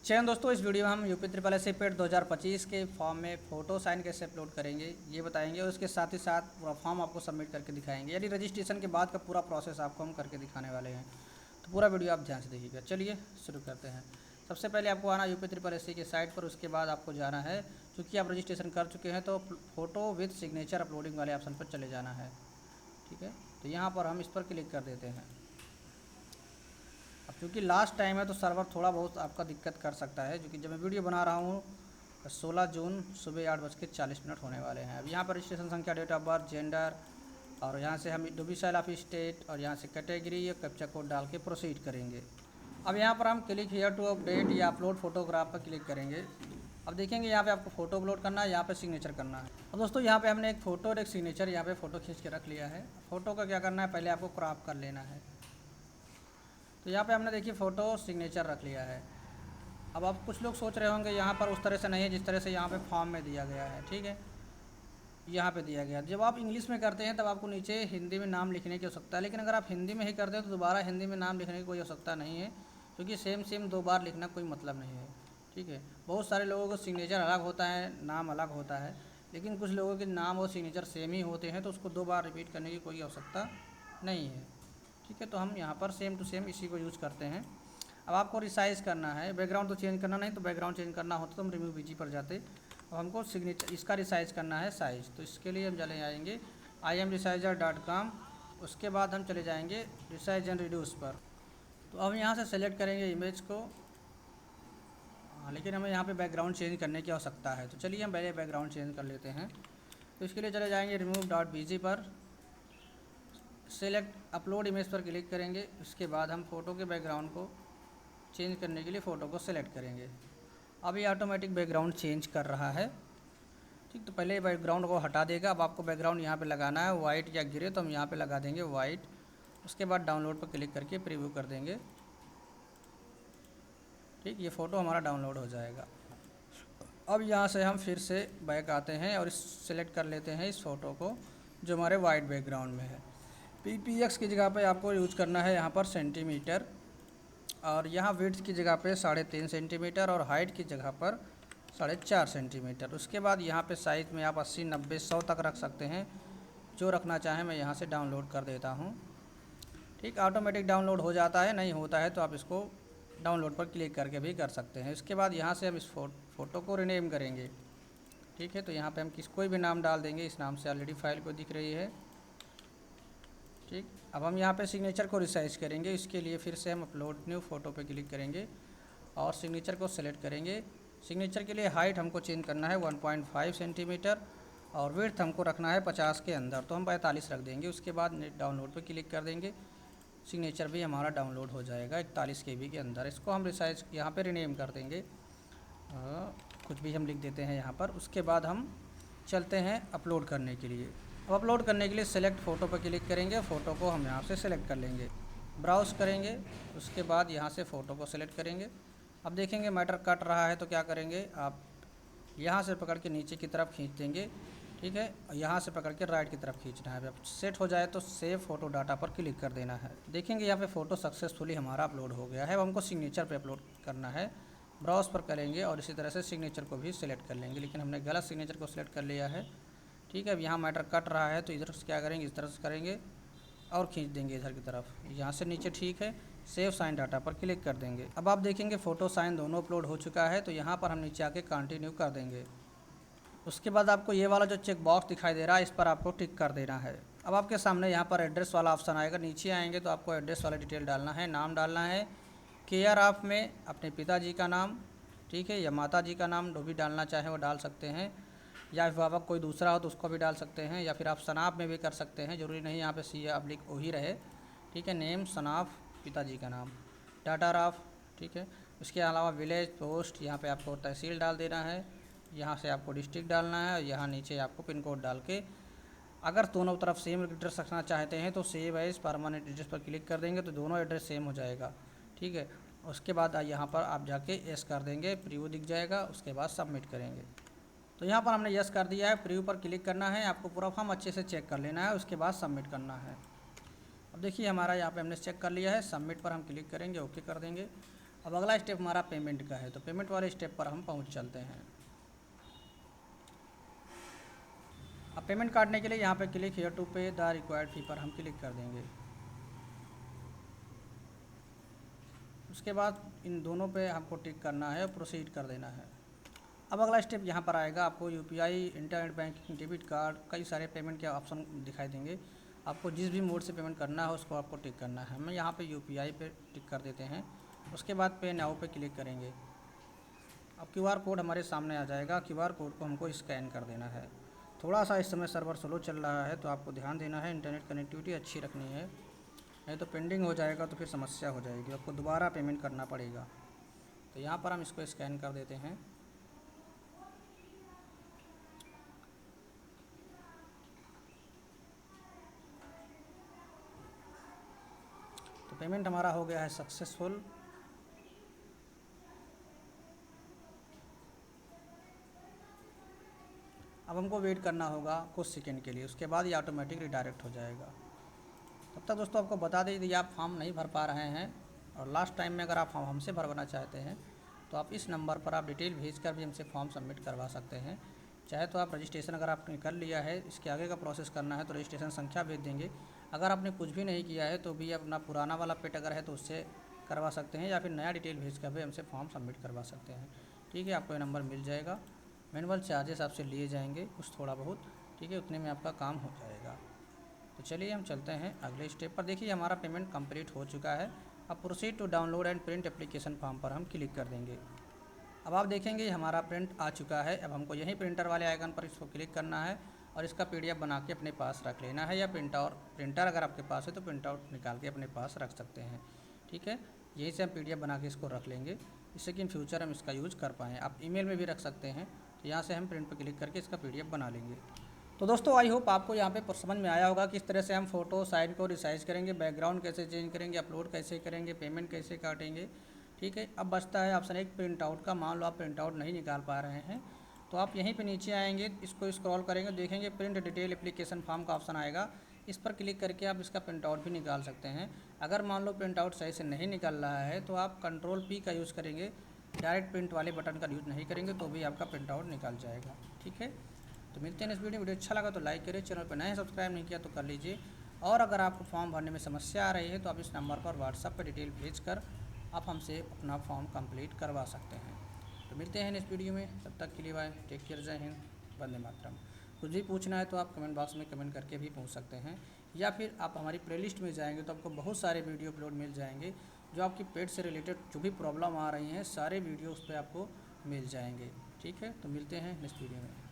चयन दोस्तों, इस वीडियो में हम यूपी ट्रिपल एस सी पेट 2025 के फॉर्म में फ़ोटो साइन कैसे अपलोड करेंगे ये बताएंगे और उसके साथ ही साथ पूरा फॉर्म आपको सबमिट करके दिखाएंगे, यानी रजिस्ट्रेशन के बाद का पूरा प्रोसेस आपको हम करके दिखाने वाले हैं। तो पूरा वीडियो आप ध्यान से देखिएगा। चलिए शुरू करते हैं। सबसे पहले आपको आना यूपी ट्रिपल एस सी की साइट पर। उसके बाद आपको जाना है, चूँकि आप रजिस्ट्रेशन कर चुके हैं तो फ़ोटो विद सिग्नेचर अपलोडिंग वाले ऑप्शन पर चले जाना है। ठीक है, तो यहाँ पर हम इस पर क्लिक कर देते हैं। अब चूँकि लास्ट टाइम है तो सर्वर थोड़ा बहुत आपका दिक्कत कर सकता है, क्योंकि जब मैं वीडियो बना रहा हूँ 16 जून सुबह 8:40 होने वाले हैं। अब यहाँ पर रजिस्ट्रेशन संख्या, डेट ऑफ बर्थ, जेंडर और यहाँ से हम डोमिसाइल ऑफ स्टेट और यहाँ से कैटेगरी या कैप्चा कोड डाल के प्रोसीड करेंगे। अब यहाँ पर हम क्लिक हियर टू अपडेट या अपलोड फोटोग्राफ पर क्लिक करेंगे। अब देखेंगे यहाँ पे आपको फ़ोटो अपलोड करना है, यहाँ पे सिग्नेचर करना है। अब दोस्तों यहाँ पे हमने एक फ़ोटो और एक सिग्नेचर यहाँ पे फ़ोटो खींच के रख लिया है। फ़ोटो का क्या करना है, पहले आपको क्रॉप कर लेना है। तो यहाँ पे हमने देखिए फ़ोटो सिग्नेचर रख लिया है। अब आप कुछ लोग सोच रहे होंगे यहाँ पर उस तरह से नहीं है जिस तरह से यहाँ पे फॉर्म में दिया गया है। ठीक है, यहाँ पे दिया गया। जब आप इंग्लिश में करते हैं तब आपको नीचे हिंदी में नाम लिखने की आवश्यकता है, लेकिन अगर आप हिंदी में ही करते हैं तो दोबारा हिंदी में नाम लिखने की कोई आवश्यकता नहीं है, क्योंकि सेम दो बार लिखना कोई मतलब नहीं है। ठीक है, बहुत सारे लोगों को सिग्नेचर अलग होता है, नाम अलग होता है, लेकिन कुछ लोगों के नाम और सिग्नेचर सेम ही होते हैं, तो उसको दो बार रिपीट करने की कोई आवश्यकता नहीं है। ठीक है, तो हम यहाँ पर सेम टू सेम इसी को यूज़ करते हैं। अब आपको रिसाइज़ करना है, बैकग्राउंड तो चेंज करना नहीं, तो बैकग्राउंड चेंज करना होता तो हम रिमूव बीजी पर जाते। अब हमको सिग्नेचर इसका रिसाइज़ करना है साइज़, तो इसके लिए हम चले जाएंगे imresizer.com। उसके बाद हम चले जाएंगे रिसाइज एंड रिड्यूस पर। तो अब यहाँ से सेलेक्ट करेंगे इमेज को। लेकिन हमें यहाँ पे बैकग्राउंड चेंज करने की आवश्यकता है, तो चलिए हम पहले बैकग्राउंड चेंज कर लेते हैं। तो इसके लिए चले जाएंगे remove.bg पर, सेलेक्ट अपलोड इमेज पर क्लिक करेंगे। उसके बाद हम फ़ोटो के बैकग्राउंड को चेंज करने के लिए फ़ोटो को सेलेक्ट करेंगे। अब ये ऑटोमेटिक बैकग्राउंड चेंज कर रहा है। ठीक, तो पहले बैकग्राउंड को हटा देगा। अब आपको बैकग्राउंड यहाँ पे लगाना है वाइट या ग्रे, तो हम यहाँ पे लगा देंगे वाइट। उसके बाद डाउनलोड पर क्लिक करके प्रीव्यू कर देंगे। ठीक, ये फ़ोटो हमारा डाउनलोड हो जाएगा। अब यहाँ से हम फिर से बैक आते हैं और इस सेलेक्ट कर लेते हैं इस फ़ोटो को जो हमारे वाइट बैकग्राउंड में है। px की जगह पे आपको यूज़ करना है यहाँ पर सेंटीमीटर, और यहाँ विड्थ की जगह पे 3.5 सेंटीमीटर और हाइट की जगह पर 4.5 सेंटीमीटर। उसके बाद यहाँ पे साइज़ में आप 80, 90, 100 तक रख सकते हैं, जो रखना चाहें। मैं यहाँ से डाउनलोड कर देता हूँ। ठीक, ऑटोमेटिक डाउनलोड हो जाता है, नहीं होता है तो आप इसको डाउनलोड पर क्लिक करके भी कर सकते हैं। इसके बाद यहाँ से हम इस फ़ोटो को रीनेम करेंगे। ठीक है, तो यहाँ पे हम कोई भी नाम डाल देंगे। इस नाम से ऑलरेडी फाइल को दिख रही है। ठीक, अब हम यहाँ पे सिग्नेचर को रिसाइज करेंगे। इसके लिए फिर से हम अपलोड न्यू फ़ोटो पे क्लिक करेंगे और सिग्नेचर को सेलेक्ट करेंगे। सिग्नेचर के लिए हाइट हमको चेंज करना है 1.5 सेंटीमीटर और विड्थ हमको रखना है 50 के अंदर, तो हम 45 रख देंगे। उसके बाद डाउनलोड पर क्लिक कर देंगे। सिग्नेचर भी हमारा डाउनलोड हो जाएगा 41 KB के अंदर। इसको हम रिसाइज यहाँ पे रीनेम कर देंगे, कुछ भी हम लिख देते हैं यहाँ पर। उसके बाद हम चलते हैं अपलोड करने के लिए। अब अपलोड करने के लिए सेलेक्ट फ़ोटो पर क्लिक करेंगे। फ़ोटो को हम यहाँ से सेलेक्ट कर लेंगे, ब्राउज़ करेंगे। उसके बाद यहाँ से फ़ोटो को सेलेक्ट करेंगे। अब देखेंगे मैटर कट रहा है, तो क्या करेंगे, आप यहाँ से पकड़ के नीचे की तरफ खींच देंगे। ठीक है, यहाँ से पकड़ के राइट की तरफ खींचना है। अब सेट हो जाए तो सेव फ़ोटो डाटा पर क्लिक कर देना है। देखेंगे यहाँ पे फ़ोटो सक्सेसफुली हमारा अपलोड हो गया है। अब हमको सिग्नेचर पे अपलोड करना है। ब्राउज़ पर करेंगे और इसी तरह से सिग्नेचर को भी सिलेक्ट कर लेंगे, लेकिन हमने गलत सिग्नेचर को सिलेक्ट कर लिया है। ठीक है, अब यहाँ मैटर कट रहा है तो इधर से क्या करेंगे, इस तरह से करेंगे और खींच देंगे इधर की तरफ, यहाँ से नीचे। ठीक है, सेव साइन डाटा पर क्लिक कर देंगे। अब आप देखेंगे फ़ोटो साइन दोनों अपलोड हो चुका है, तो यहाँ पर हम नीचे आके कंटिन्यू कर देंगे। उसके बाद आपको ये वाला जो चेक बॉक्स दिखाई दे रहा है, इस पर आपको टिक कर देना है। अब आपके सामने यहाँ पर एड्रेस वाला ऑप्शन आएगा। नीचे आएंगे तो आपको एड्रेस वाला डिटेल डालना है, नाम डालना है। केयर ऑफ में अपने पिताजी का नाम, ठीक है, या माता जी का नाम जो भी डालना चाहें वो डाल सकते हैं, या फिर आपका कोई दूसरा हो तो उसको भी डाल सकते हैं, या फिर आप सनाफ में भी कर सकते हैं। ज़रूरी नहीं यहाँ पे सी या अब्लिक ओ ही रहे। ठीक है, नेम सनाफ पिताजी का नाम, डाटा राफ। ठीक है, उसके अलावा विलेज, पोस्ट, यहाँ पे आपको तहसील डाल देना है, यहाँ से आपको डिस्ट्रिक्ट डालना है, और यहाँ नीचे आपको पिन कोड डाल के, अगर दोनों तरफ सेम एड्रेस रखना चाहते हैं तो सेव एज परमानेंट एड्रेस पर क्लिक कर देंगे तो दोनों एड्रेस सेम हो जाएगा। ठीक है, उसके बाद यहाँ पर आप जाके यस कर देंगे, प्रीव्यू दिख जाएगा। उसके बाद सबमिट करेंगे। तो यहाँ पर हमने यस कर दिया है, प्रीव्यू पर क्लिक करना है। आपको पूरा फॉर्म अच्छे से चेक कर लेना है, उसके बाद सबमिट करना है। अब देखिए हमारा यहाँ पे हमने चेक कर लिया है। सबमिट पर हम क्लिक करेंगे, ओके कर देंगे। अब अगला स्टेप हमारा पेमेंट का है, तो पेमेंट वाले स्टेप पर हम पहुंच चलते हैं। अब पेमेंट काटने के लिए यहाँ पे क्लिक हियर टू पे द रिक्वायर्ड फी पर हम क्लिक कर देंगे। उसके बाद इन दोनों पे हमको टिक करना है और प्रोसीड कर देना है। अब अगला स्टेप यहाँ पर आएगा, आपको UPI, internet banking, debit card, कई सारे पेमेंट के ऑप्शन दिखाई देंगे। आपको जिस भी मोड से पेमेंट करना है उसको आपको टिक करना है। हम यहाँ पे यूपीआई पे टिक कर देते हैं। उसके बाद पे नाउ पे क्लिक करेंगे। अब क्यूआर कोड हमारे सामने आ जाएगा। क्यूआर कोड को हमको स्कैन कर देना है। थोड़ा सा इस समय सर्वर स्लो चल रहा है, तो आपको ध्यान देना है, इंटरनेट कनेक्टिविटी अच्छी रखनी है, नहीं तो पेंडिंग हो जाएगा तो फिर समस्या हो जाएगी, आपको दोबारा पेमेंट करना पड़ेगा। तो यहाँ पर हम इसको स्कैन कर देते हैं। तो पेमेंट हमारा हो गया है सक्सेसफुल। अब हमको वेट करना होगा कुछ सेकंड के लिए, उसके बाद ये ऑटोमेटिक रिडायरेक्ट हो जाएगा। तब तक दोस्तों आपको बता दें, यदि आप फॉर्म नहीं भर पा रहे हैं और लास्ट टाइम में अगर आप फॉर्म हमसे भरवाना चाहते हैं तो आप इस नंबर पर आप डिटेल भेजकर भी हमसे फॉर्म सबमिट करवा सकते हैं। चाहे तो आप रजिस्ट्रेशन अगर आपने कर लिया है, इसके आगे का प्रोसेस करना है तो रजिस्ट्रेशन संख्या भेज देंगे। अगर आपने कुछ भी नहीं किया है तो भी अपना पुराना वाला पेट अगर है तो उससे करवा सकते हैं, या फिर नया डिटेल भेज कर भी हमसे फॉर्म सबमिट करवा सकते हैं। ठीक है, आपको ये नंबर मिल जाएगा। मैनुअल चार्जेस आपसे लिए जाएंगे कुछ थोड़ा बहुत, ठीक है, उतने में आपका काम हो जाएगा। तो चलिए हम चलते हैं अगले स्टेप पर। देखिए हमारा पेमेंट कंप्लीट हो चुका है। अब proceed to download and print application form पर हम क्लिक कर देंगे। अब आप देखेंगे हमारा प्रिंट आ चुका है। अब हमको यहीं प्रिंटर वाले आइकन पर इसको क्लिक करना है और इसका पीडीएफ बना के अपने पास रख लेना है, या प्रिंटर अगर आपके पास है तो प्रिंट आउट निकाल के अपने पास रख सकते हैं। ठीक है, यहीं से हम पीडीएफ बना के इसको रख लेंगे, जिससे कि इन फ्यूचर हम इसका यूज़ कर पाएँ। आप ईमेल में भी रख सकते हैं। तो यहाँ से हम प्रिंट पर क्लिक करके इसका पीडीएफ बना लेंगे। तो दोस्तों आई होप आपको यहाँ पे समझ में आया होगा किस तरह से हम फ़ोटो साइड को रिसाइज करेंगे, बैकग्राउंड कैसे चेंज करेंगे, अपलोड कैसे करेंगे, पेमेंट कैसे काटेंगे। ठीक है, अब बचता है ऑप्शन एक प्रिंट आउट का। मान लो आप प्रिंट आउट नहीं निकाल पा रहे हैं तो आप यहीं पे नीचे आएंगे, इसको स्क्रॉल करेंगे, देखेंगे प्रिंट डिटेल एप्लीकेशन फॉर्म का ऑप्शन आएगा। इस पर क्लिक करके आप इसका प्रिंट आउट भी निकाल सकते हैं। अगर मान लो प्रिंट आउट सही से नहीं निकल रहा है तो आप कंट्रोल पी का यूज़ करेंगे, डायरेक्ट प्रिंट वाले बटन का यूज़ नहीं करेंगे तो भी आपका प्रिंट आउट निकल जाएगा। ठीक है, तो मिलते हैं इस वीडियो अच्छा लगा तो लाइक करिए, चैनल पर नए सब्सक्राइब नहीं किया तो कर लीजिए। और अगर आपको फॉर्म भरने में समस्या आ रही है तो आप इस नंबर पर व्हाट्सएप पर डिटेल भेजकर आप हमसे अपना फॉर्म कंप्लीट करवा सकते हैं। तो मिलते हैं इस वीडियो में, तब तक के लिए बाय, टेक केयर, जय हिंद, वंदे मातरम। कुछ भी पूछना है तो आप कमेंट बॉक्स में कमेंट करके भी पूछ सकते हैं, या फिर आप हमारी प्लेलिस्ट में जाएंगे तो आपको बहुत सारे वीडियो अपलोड मिल जाएंगे जो आपकी पेट से रिलेटेड जो भी प्रॉब्लम आ रही हैं सारे वीडियो उस पर आपको मिल जाएंगे। ठीक है, तो मिलते हैं नेक्स्ट वीडियो में।